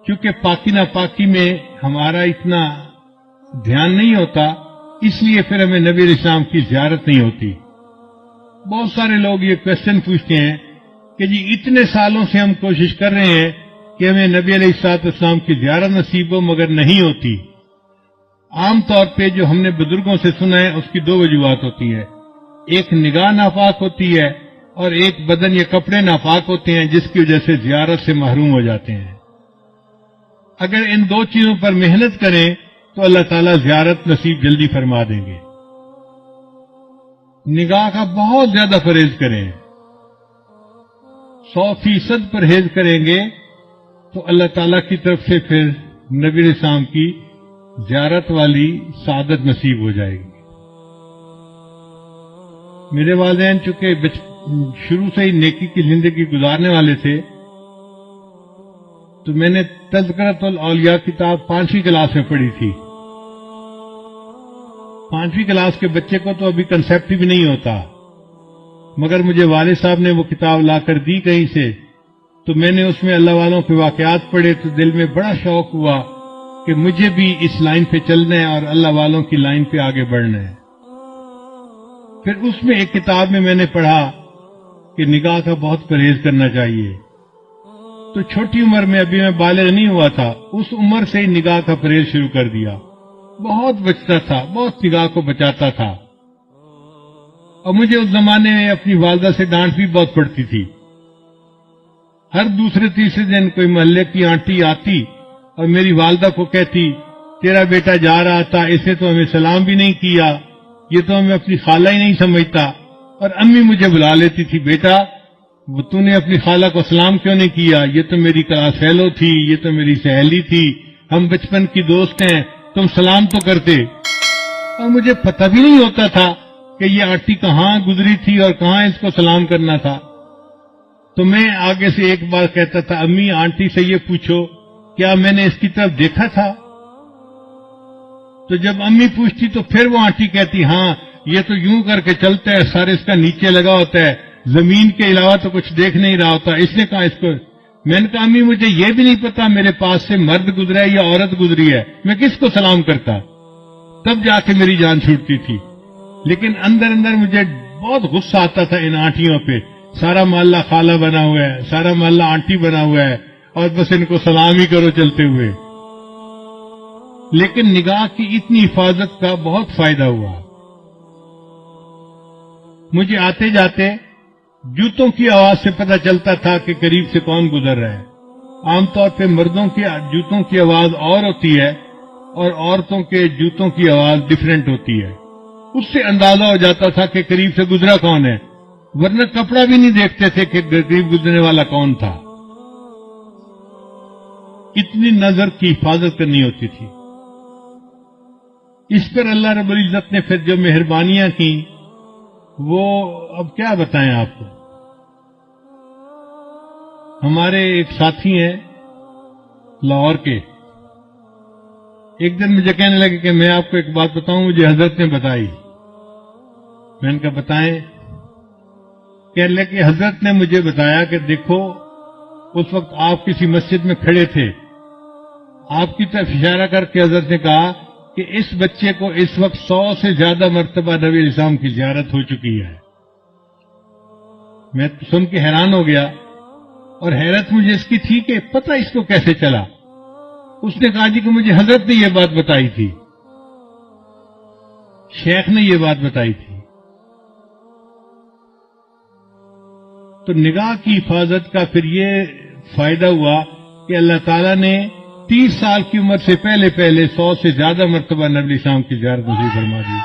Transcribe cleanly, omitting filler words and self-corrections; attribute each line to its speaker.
Speaker 1: کیونکہ پاکی ناپاکی میں ہمارا اتنا دھیان نہیں ہوتا، اس لیے پھر ہمیں نبی علیہ السلام کی زیارت نہیں ہوتی۔ بہت سارے لوگ یہ کوشچن پوچھتے ہیں کہ جی اتنے سالوں سے ہم کوشش کر رہے ہیں کہ ہمیں نبی علیہ السلام کی زیارت نصیب ہو، مگر نہیں ہوتی۔ عام طور پہ جو ہم نے بزرگوں سے سنا ہے اس کی دو وجوہات ہوتی ہیں، ایک نگاہ ناپاک ہوتی ہے اور ایک بدن یا کپڑے ناپاک ہوتے ہیں، جس کی وجہ سے زیارت سے محروم ہو جاتے ہیں۔ اگر ان دو چیزوں پر محنت کریں تو اللہ تعالیٰ زیارت نصیب جلدی فرما دیں گے۔ نگاہ کا بہت زیادہ پرہیز کریں، 100% پرہیز کریں گے تو اللہ تعالیٰ کی طرف سے پھر نبی علیہ السلام کی زیارت والی سعادت نصیب ہو جائے گی۔ میرے والدین چونکہ شروع سے ہی نیکی کی زندگی گزارنے والے تھے، تو میں نے تذکرۃ الاولیاء کتاب 5ویں کلاس میں پڑھی تھی۔ 5ویں کلاس کے بچے کو تو ابھی کنسیپٹ بھی نہیں ہوتا، مگر مجھے والد صاحب نے وہ کتاب لا کر دی کہیں سے، تو میں نے اس میں اللہ والوں کے واقعات پڑھے تو دل میں بڑا شوق ہوا کہ مجھے بھی اس لائن پہ چلنا ہے اور اللہ والوں کی لائن پہ آگے بڑھنا ہے۔ پھر اس میں ایک کتاب میں نے پڑھا کہ نگاہ کا بہت پرہیز کرنا چاہیے۔ تو چھوٹی عمر میں، ابھی میں بالغ نہیں ہوا تھا، اس عمر سے ہی نگاہ کا پرہیز شروع کر دیا۔ بہت بچتا تھا، بہت نگاہ کو بچاتا تھا، اور مجھے اس زمانے میں اپنی والدہ سے ڈانٹ بھی بہت پڑتی تھی۔ ہر دوسرے تیسرے دن کوئی محلے کی آنٹی آتی اور میری والدہ کو کہتی، تیرا بیٹا جا رہا تھا، اس نے تو ہمیں سلام بھی نہیں کیا، یہ تو ہمیں اپنی خالہ ہی نہیں سمجھتا۔ اور امی مجھے بلا لیتی تھی، بیٹا وہ تو نے اپنی خالہ کو سلام کیوں نہیں کیا، یہ تو میری کلاس فیلو تھی، یہ تو میری سہیلی تھی، ہم بچپن کی دوست ہیں، تم سلام تو کرتے۔ اور مجھے پتہ بھی نہیں ہوتا تھا کہ یہ آنٹی کہاں گزری تھی اور کہاں اس کو سلام کرنا تھا۔ تو میں آگے سے ایک بار کہتا تھا، امی آنٹی سے یہ پوچھو کیا میں نے اس کی طرف دیکھا تھا؟ تو جب امی پوچھتی تو پھر وہ آنٹی کہتی، ہاں یہ تو یوں کر کے چلتا ہے، سارے اس کا نیچے لگا ہوتا ہے، زمین کے علاوہ تو کچھ دیکھ نہیں رہا ہوتا، اس نے کہا اس کو۔ میں نے کہا امی مجھے یہ بھی نہیں پتا میرے پاس سے مرد گزرا ہے یا عورت گزری ہے، میں کس کو سلام کرتا؟ تب جا کے میری جان چھوٹتی تھی۔ لیکن اندر اندر مجھے بہت غصہ آتا تھا ان آنٹیوں پہ، سارا محلہ خالہ بنا ہوا ہے، سارا محلہ آنٹی بنا ہوا ہے، اور بس ان کو سلام ہی کرو چلتے ہوئے۔ لیکن نگاہ کی اتنی حفاظت کا بہت فائدہ ہوا۔ مجھے آتے جاتے جوتوں کی آواز سے پتہ چلتا تھا کہ قریب سے کون گزر رہا ہے۔ عام طور پہ مردوں کی جوتوں کی آواز اور ہوتی ہے اور عورتوں کے جوتوں کی آواز ڈیفرنٹ ہوتی ہے، اس سے اندازہ ہو جاتا تھا کہ قریب سے گزرا کون ہے، ورنہ کپڑا بھی نہیں دیکھتے تھے کہ قریب گزرنے والا کون تھا۔ اتنی نظر کی حفاظت کرنی ہوتی تھی۔ اس پر اللہ رب العزت نے پھر جو مہربانیاں کی وہ اب کیا بتائیں آپ کو۔ ہمارے ایک ساتھی ہیں لاہور کے، ایک دن مجھے کہنے لگے کہ میں آپ کو ایک بات بتاؤں، مجھے حضرت نے بتائی۔ میں نے کہا بتائیں۔ کہنے لگے کہ حضرت نے مجھے بتایا کہ دیکھو اس وقت آپ کسی مسجد میں کھڑے تھے، آپ کی طرف اشارہ کر کے حضرت نے کہا کہ اس بچے کو اس وقت 100 سے زیادہ مرتبہ نبی علیہ السلام کی زیارت ہو چکی ہے۔ میں سن کے حیران ہو گیا، اور حیرت مجھے اس کی تھی کہ پتہ اس کو کیسے چلا۔ اس نے کہا جی کہ مجھے حضرت نے یہ بات بتائی تھی، شیخ نے یہ بات بتائی تھی۔ تو نگاہ کی حفاظت کا پھر یہ فائدہ ہوا کہ اللہ تعالیٰ نے 30 سال کی عمر سے پہلے 100 سے زیادہ مرتبہ نبی السلام کی زیارت نصیب فرما دی۔